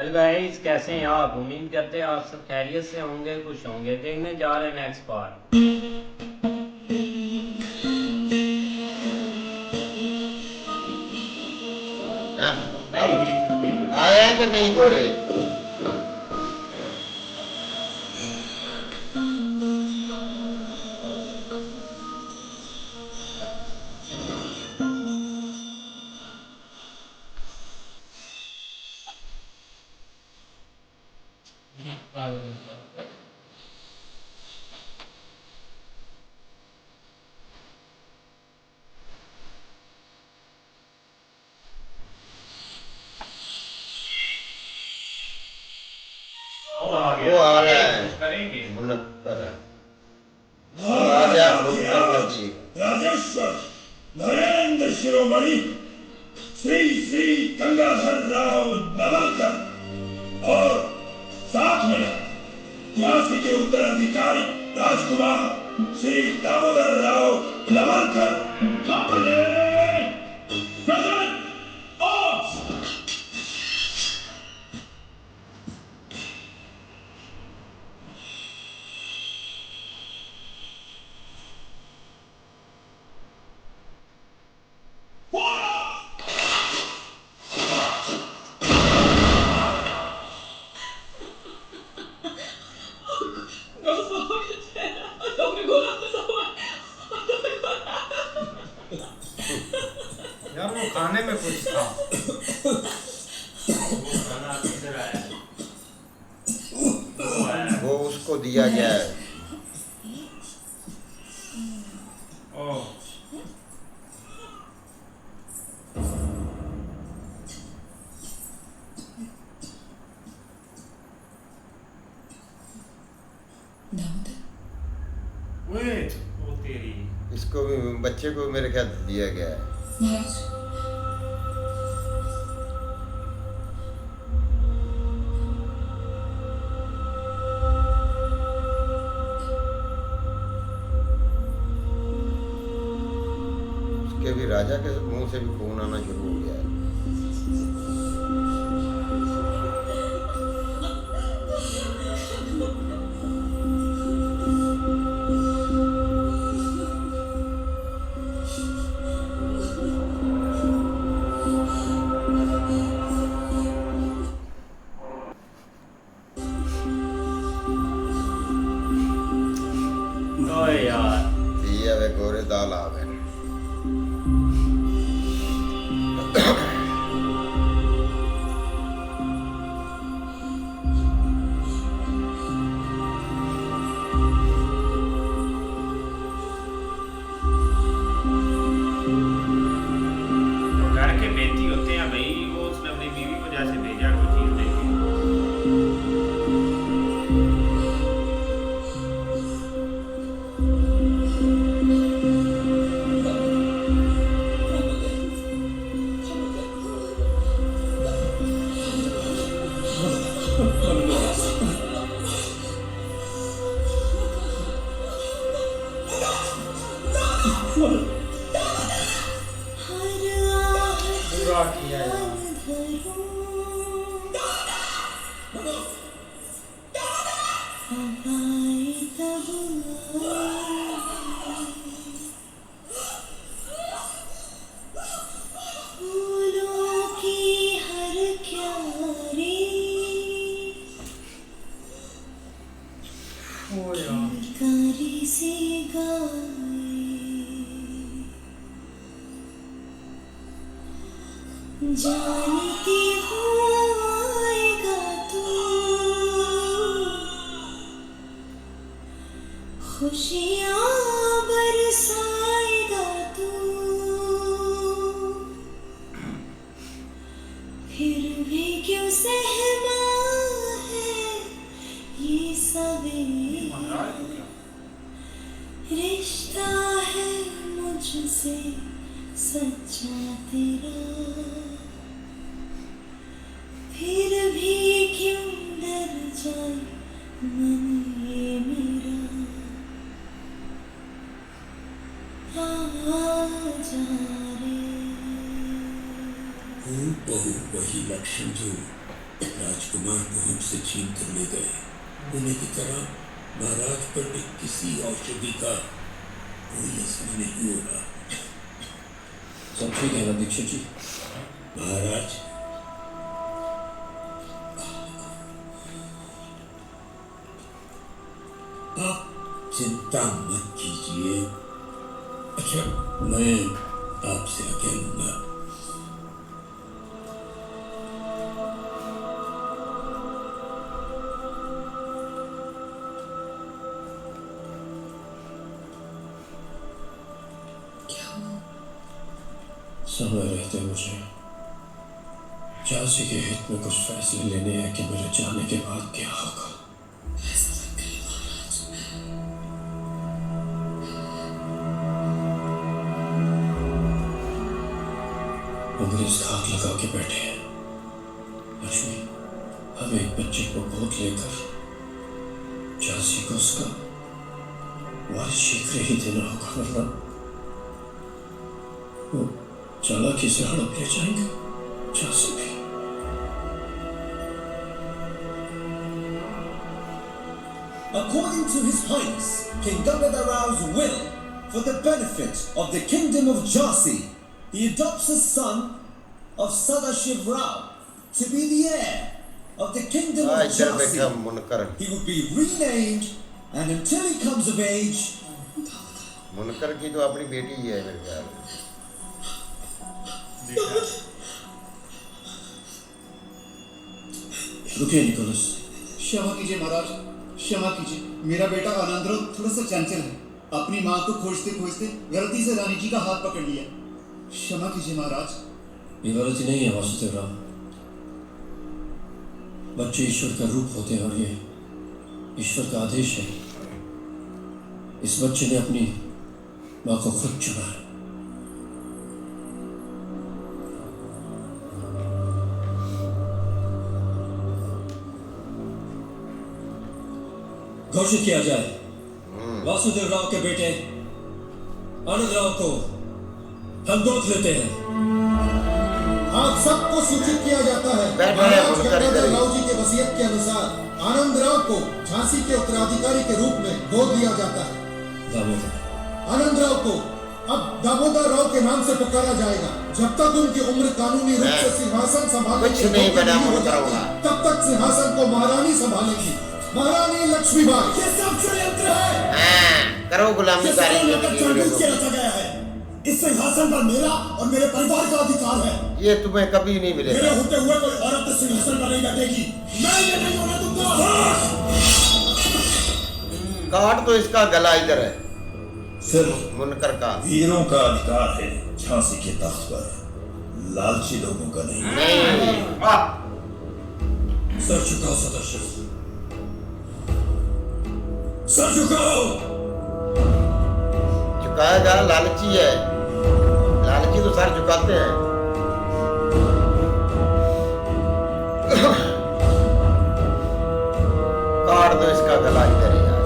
Hello guys, कैसे हैं आप? उम्मीद करते हैं आप सब खैरियत से होंगे, खुश होंगे। देखने जा रहे हैं नेक्स्ट पार्ट। आया कि नहीं बोले। वो आ रहा है उनहत्तर राजा उनहत्तर जी। राजेश्वर नरेंद्र शिरोमणि श्री श्री गंगाधर राव नवलखर और साथ में झांसी के उत्तराधिकारी राजकुमार श्री दामोदर राव नवलखर अपने प्रेजेंट ऑफ यार वो खाने में कुछ था। वो खाना किधर आया? वो उसको दिया गया है। ओह वेट, वो तेरी इसको भी बच्चे को मेरे ख्याल दिया गया है। उसके भी राजा के मुंह से भी खून आना शुरू हो गया है। ओए यार, दिया वे गोरे दाल आवे। घर के बेटी होते हैं भाई, वो उसने अपनी बीवी को जैसे भेजा कोई चीज देके। पूरा किया यार। ओ यार जानती हूँ आएगा तू, खुशियाँ बरसाएगा तू, फिर भी क्यों सहमा है ये सवेरा, रिश्ता है मुझसे सच्चा तेरा, फिर भी क्यों डर जाए मन ये मेरा, आ जा रे। बहु वही लक्षण जो राजकुमार को हमसे छीन कर ले गए, उन्हीं की तरह महाराज पर भी किसी औषधि का कोई असर नहीं हो रहा। सब ठीक है ना दीक्षित जी? महाराज, आप चिंता मत कीजिए। अच्छा, मैं आपसे आज्ञा लूंगा। समय रहते मुझे झांसी के हित में कुछ फैसले लेने हैं कि मेरे जाने के बाद क्या होगा। अंग्रेज घात लगा के बैठे हैं। लक्ष्मी, हम एक बच्चे को गोद लेकर झांसी को उसका वारिस शीघ्र ही देना होगा, वरना वो चालाकी से हड़प ले जाएंगे झांसी भी। According to His Highness King Gangadhar Rao's will, for the benefit of the Kingdom of Jhansi, he adopts a son of Sadashiv Rao to be the heir of the Kingdom of इधर बैठा Jhansi. मुनकर। He would be renamed, and until he comes of age, मुनकर की तो अपनी बेटी ही है मेरे ख्याल में। रुकिए निकोलस। क्षमा कीजिए महाराज, क्षमा कीजिए। मेरा बेटा आनंदरो थोड़ा सा चंचल है। अपनी माँ को खोजते खोजते गलती से रानी जी का हाथ पकड़ लिया। क्षमा कीजिए महाराज। ये गलती नहीं है वासुदेव राम। बच्चे ईश्वर का रूप होते हैं और ये ईश्वर का आदेश है। इस बच्चे ने अपनी माँ को खुद चुना है। घोषित किया जाए वासुदेव राव के बेटे आनंद राव को हम गोद लेते हैं। आप सबको सूचित किया जाता है बैठ रहे हैं, महाराज मुनकर गंगाधर इधर ही। राव जी के वसीयत के अनुसार आनंद राव को झांसी के उत्तराधिकारी के रूप में गोद लिया जाता है। दामोदर, आनंद राव को अब दामोदर राव के नाम से पुकारा जाएगा। जब तक उनकी उम्र कानूनी रूप से सिंहासन संभालने कुछ के नहीं योग्य बना नहीं हो मुनकर जाती, होगा। तब तक सिंहासन को महारानी संभालेगी, महारानी लक्ष्मीबाई। ये सब षड्यंत्र है। करो गुलामी कारी रचा गया है। इस सिंहासन पर मेरा और मेरे परिवार का अधिकार है। ये तुम्हें कभी नहीं मेरे मिलेगा। होते हुए कोई औरत इस सिंहासन पर नहीं बैठेगी। मैं ये नहीं होने दूंगा। काट तो इसका गला इधर है सिर्फ मुनकर का। वीरों का अधिकार है झांसी के तख्त पर, लालची लोगों का नहीं। नहीं, सर झुकाओ सदाशिव। सर झुकाओ। झुकाएगा, लालची है। लालची तो सर झुकाते हैं। काट दो इसका गला इधर ही यार।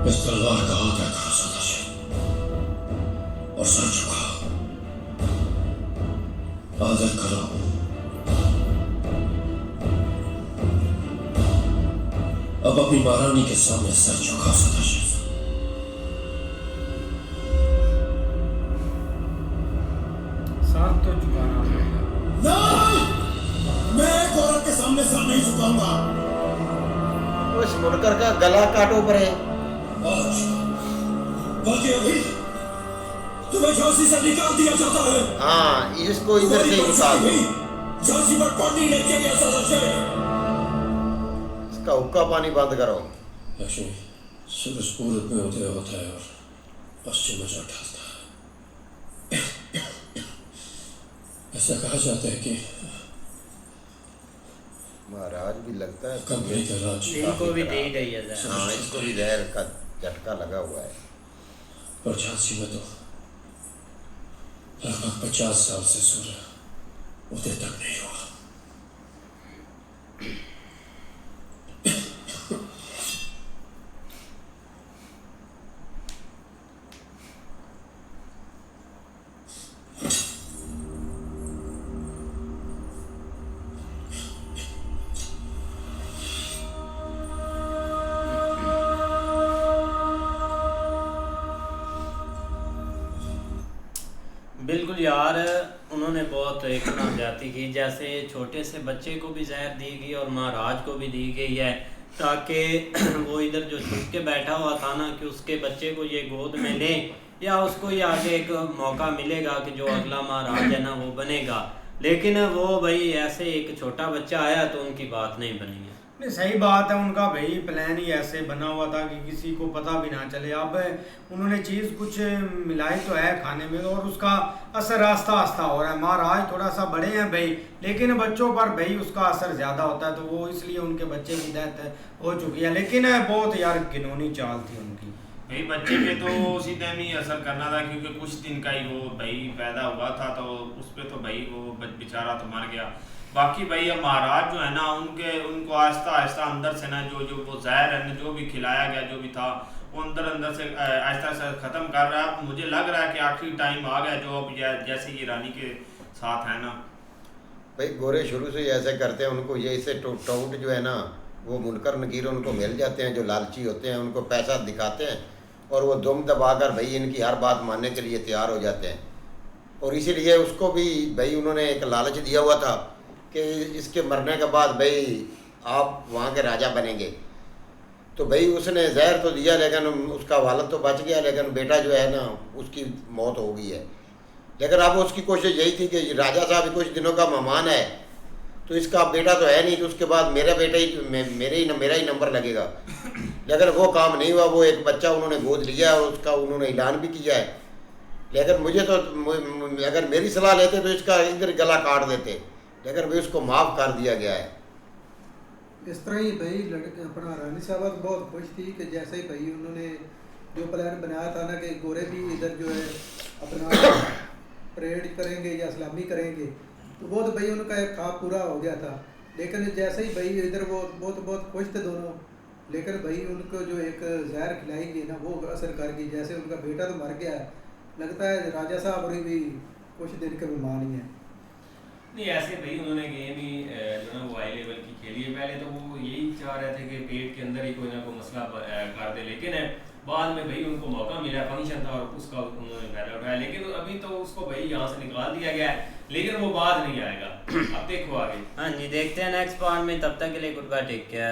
इस तलवार का आदर करो सदाशिव और सर झुकाओ। आदर करो। अब अपनी महारानी के सामने सर झुकाओ सदाशिव। सर तो झुकाना पड़ेगा। नहीं, मैं एक औरत के सामने सर नहीं झुकाऊंगा। उस मुनकर का गला काटो परे। आज बाकी अभी तुम्हें झांसी से निकाल दिया जाता है। हाँ, इसको इधर से निकाल दो। झांसी पर पानी लेके गया सदाशिव। इसका हुक्का पानी बंद करो। लक्ष्मी, सूरज पूरब में उदय होता है और पश्चिम में जा ढलता है। ऐसा कहा जाता है कि महाराज भी लगता है कमरे का राज इनको भी दे ही रही है। हाँ, इसको भी जहर का झटका लगा हुआ है। पर झांसी में तो लगभग 50 साल से सूर्य उदय तक नहीं हुआ। बिल्कुल यार, उन्होंने बहुत एक ना ज्यादती की। जैसे छोटे से बच्चे को भी जहर दी गई और महाराज को भी दी गई है, ताकि वो इधर जो छुप के बैठा हुआ था ना, कि उसके बच्चे को ये गोद में ले, या उसको ये आगे एक मौका मिलेगा कि जो अगला महाराज है ना वो बनेगा। लेकिन वो भाई ऐसे एक छोटा बच्चा आया तो उनकी बात नहीं बनी है। नहीं, सही बात है, उनका भाई प्लान ही ऐसे बना हुआ था कि किसी को पता भी ना चले। अब उन्होंने चीज़ कुछ मिलाई तो है खाने में, और उसका असर आस्ता आस्ता हो रहा है। महाराज थोड़ा सा बड़े हैं भाई, लेकिन बच्चों पर भाई उसका असर ज़्यादा होता है, तो वो इसलिए उनके बच्चे की डेथ हो चुकी है। लेकिन बहुत यार घिनौनी चाल थी उनकी भाई। बच्चे पे तो उसी टाइम ही असर करना था, क्योंकि कुछ दिन का ही वो भाई पैदा हुआ था, तो उस पर तो भाई वो बेचारा तो मर गया। बाकी भाई अब महाराज जो है ना, उनको आहिस्ता आहिस्ता अंदर से ना जो वो जहर है, जो भी खिलाया गया, जो भी था, वो अंदर से आहिस्ता आहिस्ता ख़त्म कर रहा है। मुझे लग रहा है कि आखिरी टाइम आ गया, जो अब जैसे ये रानी के साथ है ना। भाई गोरे शुरू से ही ऐसे करते हैं, उनको ये इससे टाउट जो है ना, वो मुनकर नकीर उनको मिल जाते हैं, जो लालची होते हैं, उनको पैसा दिखाते हैं और वो दुम दबाकर भाई इनकी हर बात मानने के लिए तैयार हो जाते हैं। और इसीलिए उसको भी भाई उन्होंने एक लालच दिया हुआ था कि इसके मरने के बाद भाई आप वहाँ के राजा बनेंगे। तो भाई उसने जहर तो दिया, लेकिन उसका वालिद तो बच गया, लेकिन बेटा जो है ना उसकी मौत हो गई है। लेकिन अब उसकी कोशिश यही थी कि राजा साहब कुछ दिनों का मेहमान है, तो इसका बेटा तो है नहीं, तो उसके बाद मेरा बेटा ही मेरा ही नंबर लगेगा। लेकिन वो काम नहीं हुआ। वो एक बच्चा उन्होंने गोद लिया और उसका उन्होंने ऐलान भी किया है। लेकिन मुझे तो अगर मेरी सलाह लेते तो इसका इधर गला काट देते, लेकिन भाई उसको माफ़ कर दिया गया है। इस तरह ही भाई लड़के अपना रानी साहबा तो बहुत खुश थी कि जैसे ही भाई उन्होंने जो प्लान बनाया था ना कि गोरे भी इधर जो है अपना परेड करेंगे या सलामी करेंगे, तो वो तो भाई उनका एक ख्वाब पूरा हो गया था। लेकिन जैसे ही भाई इधर वो बहुत खुश थे दोनों, लेकिन भाई उनको जो एक जहर खिलाई गई ना, वो असर कर गई। जैसे उनका बेटा तो मर गया, लगता है राजा साहब और भी कुछ दिन के मेहमान ही हैं। नहीं, ऐसे भाई उन्होंने गेम ही जो ना वो हाई लेवल की खेली है। पहले तो वो यही चाह रहे थे कि पेट के अंदर ही कोई ना कोई मसला कर दे, लेकिन बाद में भाई उनको मौका मिला, फंक्शन था और उसका उन्होंने फायदा उठाया। लेकिन अभी तो उसको भाई यहाँ से निकाल दिया गया है, लेकिन वो बात नहीं आएगा। अब देखो आगे। हाँ जी, देखते हैं नेक्स्ट पार्ट में। तब तक के लिए गुड बाय, टेक केयर।